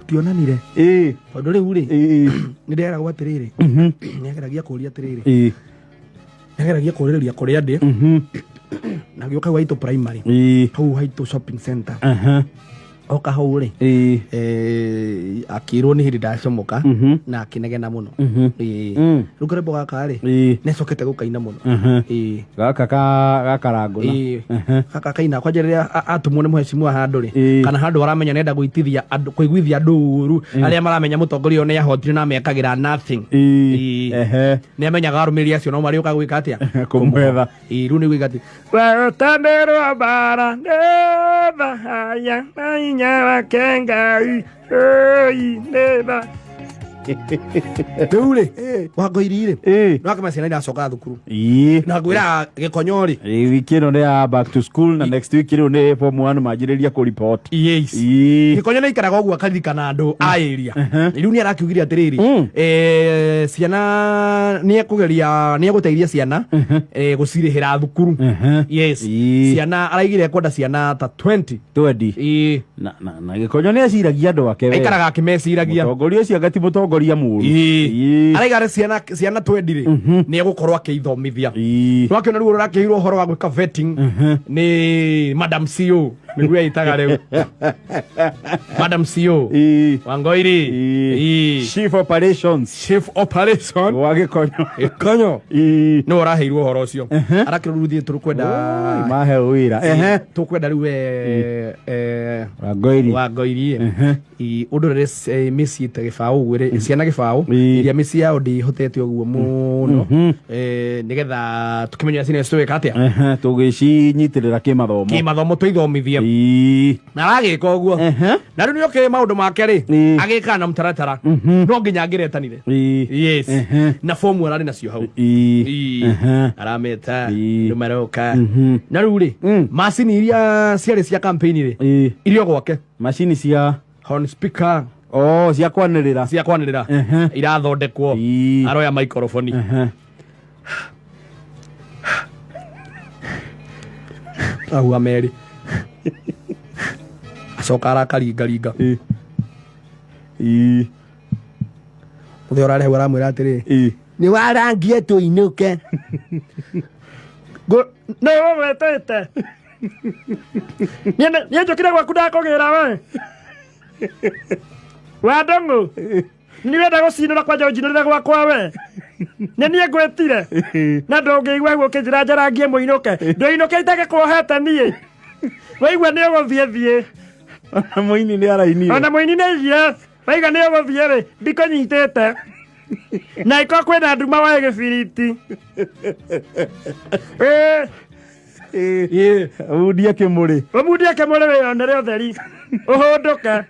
Tionanire tondu riu ri nindera gwatiriri nĩageragia kũria atĩrĩrĩ nĩageragia kũrĩrĩria kũrĩa ndĩ na gĩoka Waitũ primary hau Waitũ shopping center oka hau ri akirwo nĩ hĩndĩ ndacomoka na akinegena mũno rĩu karembo gaka ri nĩacokete gũkaina mũno gaka gakarangũna gaka kaina kwanja rĩrĩa atumwo nĩ mheshimiwa handũ ri kana handũ aramenya nenda gũitithia andũ kũiguithia andũ ũru arĩa maramenya mũtongoria ũyũ nĩahotire na mekagĩra nothing nĩamenyaga arũmĩrĩri acio no marĩũka gwĩka atĩa kũmwetha rĩu nĩ gwĩka atĩ wetanĩrwo mbara nĩtha haya nyawa kengai neba rĩu rĩ Wangũiri rĩ no akama ciana iracoka thukuru na ngwĩra Gĩkonyo rĩ wiki ĩno nĩ ya back to school na next week rĩu nĩ form 1 manjĩrĩria kũ report Gĩkonyo nĩ ikaraga ũguo akaririkana andũ a area rĩu nĩ arakiugire atĩrĩrĩ ciana nĩ egũteithia ciana gũcirĩhĩra thukuru ciana araigire kwenda ciana ta 20 na Gĩkonyo nĩ aciragia andũ ake wega aikaraga akĩmeciragia mũtongoria ũcio agati mũtongoria mũru araigare ciana 20 rĩ nĩ egũkorwo akĩithomithia no akĩona rĩu ũrakĩirwo ũhoro wa gwĩka vetting nĩ Madam CEO nĩguo etaga rĩu Madam CEO Wangũiri chief operation wa Gĩkonyo no ũraheirwo ũhoro ũcio arakĩrwo rĩu thiĩ tũkwenda mahe wĩra tũkwenda rĩu Wangũiri ũndũ rĩrĩa mĩciĩ ta Gĩbaũ ũguo rĩ ciana Gĩbaũ iria mĩciĩ yao ndĩhotete ũguo mũno nĩgetha tũkĩmenya ciana citwĩka atĩa tũgĩcinyitĩrĩra kĩmathomo tũithomithie na aragĩka ũguo na rĩu nĩoke maũndũ make rĩ agĩka na mũtaratara no nginya angĩretanire na fomu ararĩ nacio hau arameta rĩu maroka na rĩu rĩ macini iria ciarĩ cia campaign rĩ irio gwake macini cia horn speaker cia kwanĩrĩra irathondekwo aroya microphone ahu ameri acoka arakaringaringa mũthee ũrarĩ hau aramwĩra atĩrĩ nĩ warangie tũinũke nĩ ũgwĩtĩte niĩ njũkire gwaku ndakũgĩra we Wandong'u nĩwenda gũcinũra kwanja ũnjinũrĩre gwakwa we nĩ niĩ ngwĩtire na ndũngĩigua guo ũkĩnjĩra njarangie mũinũke ndũinũke itagĩkwohete niĩ waigua nĩ ũgũthiĩ ona mũini nĩ arainire ona mũini nĩ irie waiga nĩ ũgũthiĩ rĩ ndikũnyitĩte na iko kwĩna nduma waĩ gĩbiriti ũmundie kĩmũrĩ wĩyonere ũtheri ũhũndũke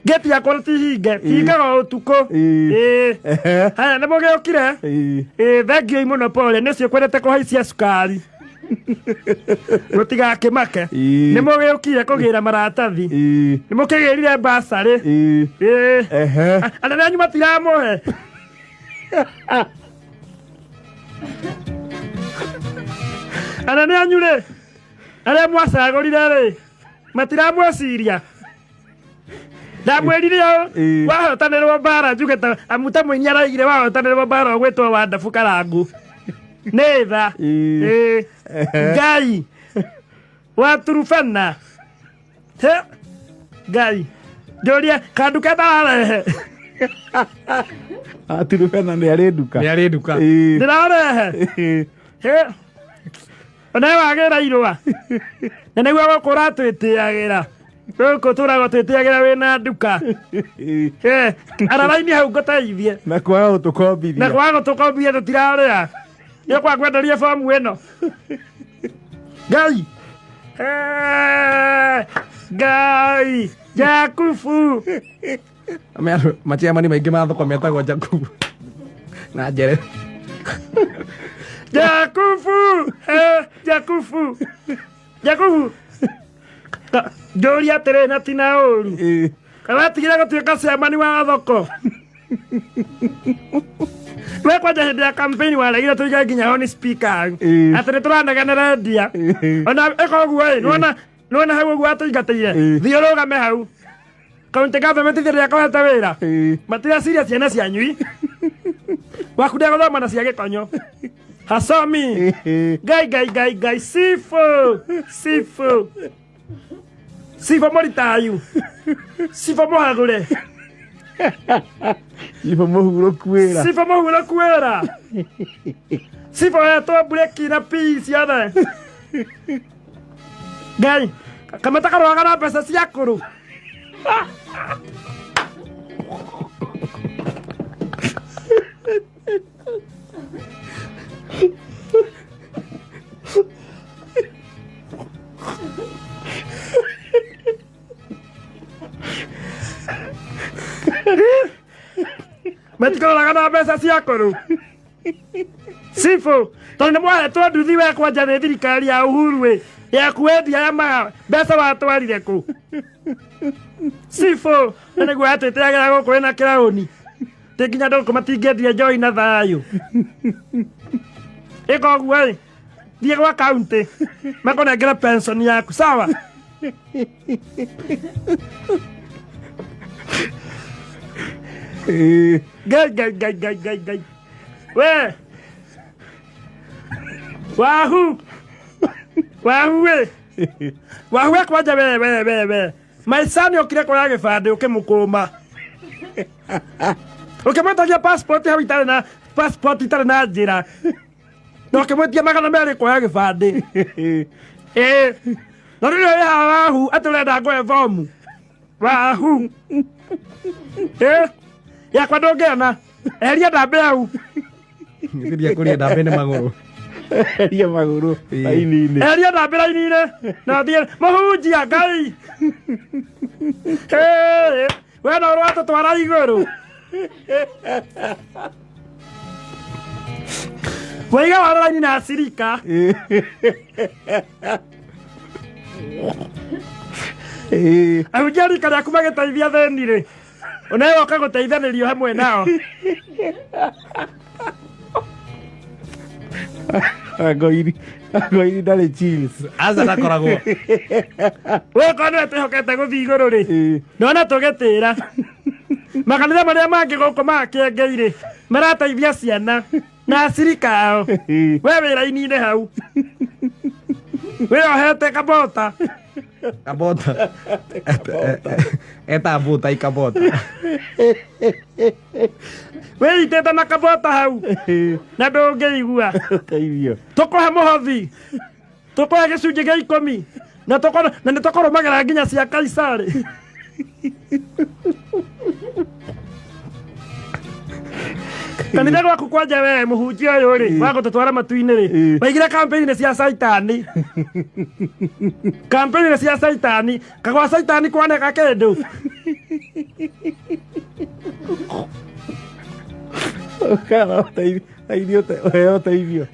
ngeti yakwa ti hinge hingaga ũtukũ haya nĩ mũgĩũkire thengioi mũno pole nĩcio kwendete kũhaicia cukari mũtigakĩmake nĩ mũgĩũkire kũgĩra maratathi nĩ mũkĩgĩrire basarĩ anene anyu matiramũhe anene anyu rĩ arĩa mwacagũrire rĩ matiramwĩciria ndamwĩrire wahotanĩrwo mbara njuge ta amuta mũini araigire wahotanĩrwo mbara ũgwĩtwo Wandabu Karangu nĩ tha Ngai wa Turubana Ngai njũria kandu ketararehe Turubana nĩ arĩ nduka ndĩrarehe ona wagĩra irũa na nĩguo gũkũ ũratwĩtĩagĩra gũkũ tũragwo twĩtĩagĩra wĩna nduka araraini hau ngũteithie na kwaga gũtũkombithia tũtirarĩa nĩ kwa kwenderia bomu ĩno Ngai Jakubu maciamani maingĩ ma thoko metagwo Jakubu na njere Jakubu njũria atĩrĩ na ti na ũru watigire gũtuĩka ciamani wa thoko we kwanja hĩndĩ ya campaign waregire tũige nginya horn speaker atĩ nĩ tũranegenera ndia ona ĩka ũguo ĩ nĩwona Nona hau ũguo atũingatĩire. Thiĩ ũrũgame hau. County government thĩrĩa kũhete wĩra. Matireciria ciana cianyui. Waku ndegũthoma na cia gĩkonyo. Hasomi. Gai. Sifo. Sifo mũritayu. Sifo mũhagũre. Sifo mũhurũku wĩra. Sifo etwo breki na pii ciothe. Ngai, kamata karũaga na mbeca cia kũrũ. Matikarũaga na mbeca cia kũrũ. Sifo, tondũ nĩ mwahetwo nduthi we kwanja nĩ thirikari ya Uhuru ya kwendia ya mbeca watwarire kũ. Sifo, nĩguo atwĩtĩagĩra gũkũ wĩna kĩraũni. Tĩ nginya ndũkũ matingĩendia njoi na thayũ. Ĩka ũguo thiĩ gwa kaunti makũnengere pension yaku, sawa? Gai. We! Wahoo we! Wahoo kwanja we! Maisani okire kwa gĩbandĩ ũkĩmũkũma. Ũkĩmwĩtagia passport hau itarĩ na passport itarĩ na njĩra. Na ũkĩmwĩtia magana merĩ kwa gĩbandĩ. Na rĩu ya Wahoo atũrenda ngoe bomu. Wahoo. Yakwa ndũngĩona. Eheria ndambĩ hau. Ngiria kũrĩa ndambĩ nĩ magũrũ. Eheria magũrũ raini-inĩ. Eheria ndambĩ raini-inĩ. Na thiĩ mũhunjia Ngai. We no ũratũtwara igũrũ. Waiga wa raini na acirika. Ahunjia rika rĩaku magĩteithia thĩni-rĩ. Unayo ũkagũteithanĩrio hamwe nao. Agoiri ndarĩ chills. Aza ndakoragwo. We kono etehokete gũthiĩ igũrũ-rĩ. Nona tũgĩtĩra. Makanitha marĩa mangĩ gũkũ makĩengeire marateithia ciana na acirika ao. We wĩra-inĩ hau. Wĩohete kabota. Kabota. Eta buta ikabota. Wĩitĩte na kabota hau. Na ndũngĩigua. Teithio. Tũkũhe mũhothi. Tũkũhe gĩcunjĩ gĩa 10. Na nĩtũkũrũmagĩra nginya cia Kaisarĩ. Kanitha gwaku kwanja we mũhunjia ũyũ-rĩ wagũtũtwara matu-inĩ-rĩ. Waigire campaign cia caitani. Campaign cia caitani. Kagwa caitani kwaneka kĩndũ. Kana ũteithio.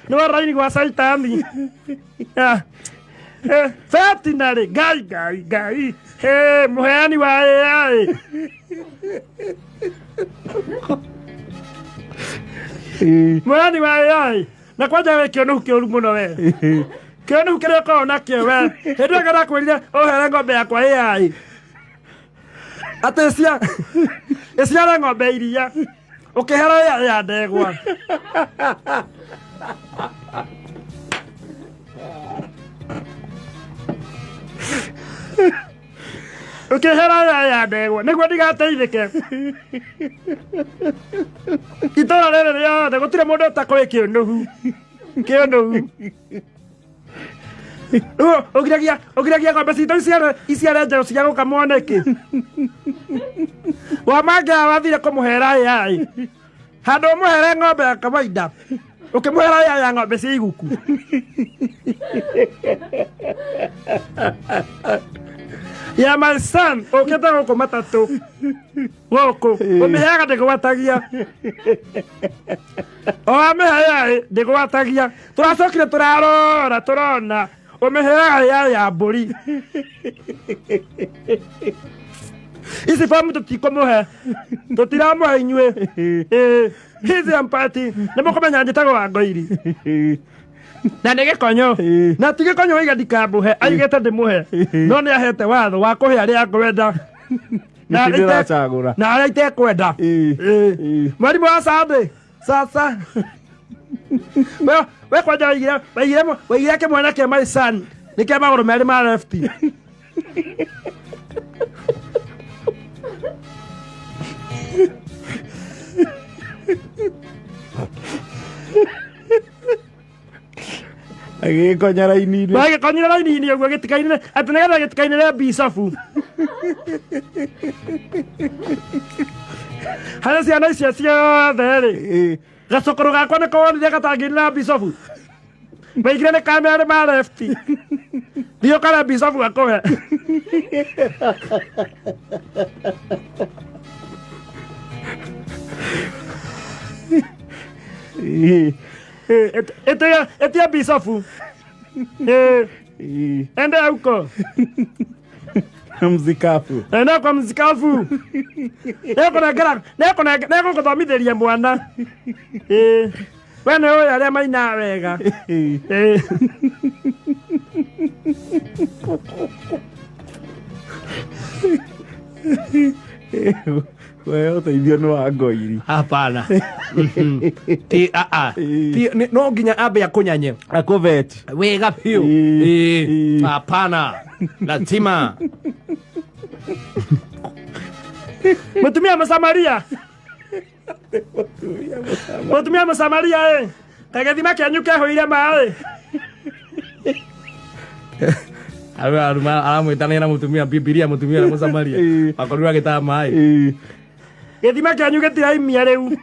Nĩ wa raini gwa caitani. Veterinary Ngai. Mũheani wa AI. Mũheani wa AI. Na kwanja we kĩonuhu kĩũru mũno we. Kĩonuhu kĩrĩa ũkoragwo nakĩo we. Hĩndĩ ĩyo ngarakwĩrire ũhere ng'ombe yakwa AI. Atĩ ĩciare ng'ombe iria. Ũkĩhera AI ya ndegwa. Ũkĩhera AI ya ndegwa nĩguo ndigateithĩke. Itũra rĩrĩ rĩothe gũtirĩ mũndũ ũtakũĩ kĩonuhu. Ũgiragia ng'ombe citũ iciare njerũ cia gũkamwo nĩkĩ? Wamangĩra wathire kũmũhera AI. Handũ ũmũhere ng'ombe ya kawaida. Ũkĩmũhera AI ya ng'ombe cia iguku. Ya my son, ũkĩte gũkũ matatũ. Gũkũ, ũmĩheaga ndĩgwatagia. O wamĩhe ndĩgwatagia. Tũracokire tũrona. Ũmĩheaga ya mbũri. Ici famu tũtikũmũhe. Tũtiramũhe inyuĩ. Hizi ampati. Nĩmũkũmenya njĩtagwo Wangũiri. na nä gä konyo na ti gä konyo waiga ndikamå he aigä te ndä må he no nä ahete watho wa kå he arä a ngwenda na ndĩracagũra arä a itekwenda mwarimå wa sandä sasa we kwanja waigire kä mwana kä my son nä kä magå rå merä ma lefti agĩkonya raini-inĩ agĩkonyire raini-inĩ ũguo gĩtikainĩ atĩ nĩgetha gĩtikainĩ rĩa bicabu harĩa ciana icio ciothe rĩ gacũkũrũ gakwa nĩ kawonire gatangĩinĩ bicabu waigire nĩ kamerĩ ma lefti thiĩ ũkare bicabu akũhe etia bicabu ende huko mzikafu ende kwa mzikafu negũgũthomithĩria mwana we nĩ ũĩ arĩa maina wega we ũteithio nĩ wa ngoiri hapana ti no nginya ambe akunyanye akũbeti wega biũ hapana lazima mũtumia mũsamaria mũtumia mũsamaria kagethima kĩanyu kehũire maĩ aramwĩtanĩra na mũtumia bibilia mũtumia na mũsamaria akorirwo agĩtaha maĩ gĩthima kĩanyu gĩtiraimia rĩu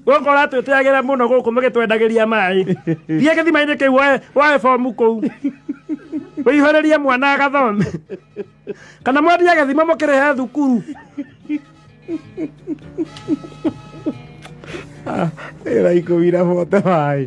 gũkora twĩtĩagĩra mũno gũkũ mũgĩtwendagĩria maĩ thiĩ gĩthima-inĩ kĩu woe bomu kũu wĩihũrĩrie mwana agathome kana mwendia gĩthima mũkĩrĩhe thukuru ĩra ikũmira bote maĩ